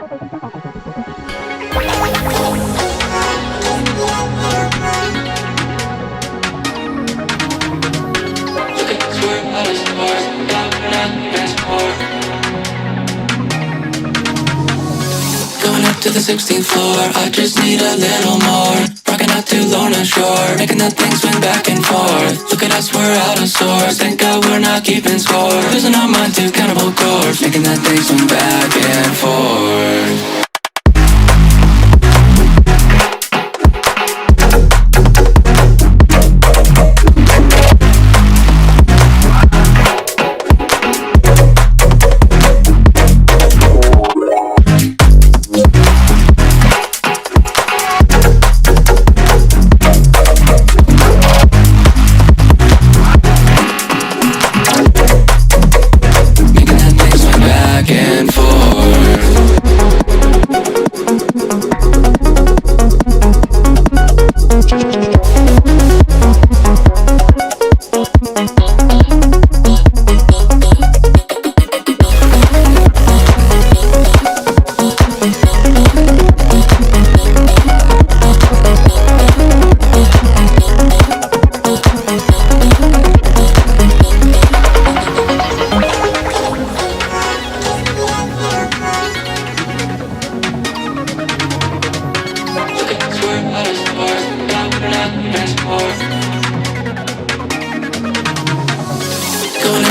To the 16th floor, I just need a little more. Rocking out to Lorna Shore, making that thing swing back and forth. Look at us, we're out of sorts. Thank God we're not keeping score. Losing our mind to cannibal corpse, making that thing swing back and forth.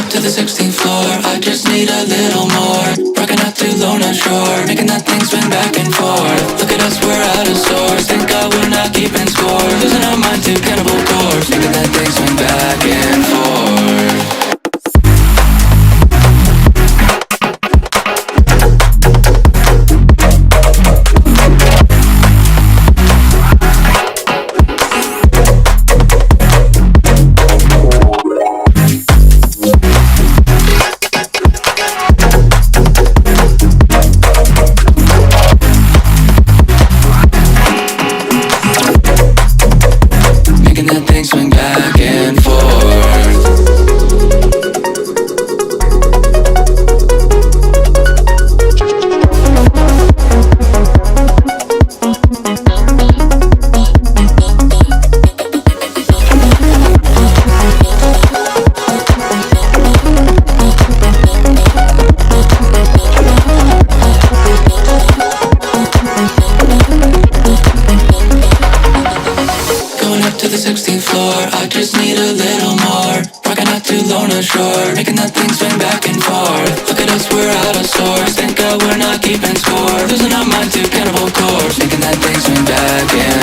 To the 16th floor, I just need a little more. Rocking out to Lorna Shore, making that thing swing back and forth. Look at us, we're out of sorts. Thank God we're not keeping score. Losing our mind to cannibal corpse, making that thing swing back and forth. Swing back and forth. To the 16th floor, I just need a little more. Rocking out to Lorna Shore, making that thing swing back and forth. Look at us, we're out of sorts. Thank God we're not keeping score. Losing our mind to cannibal corpse, making that thing swing back and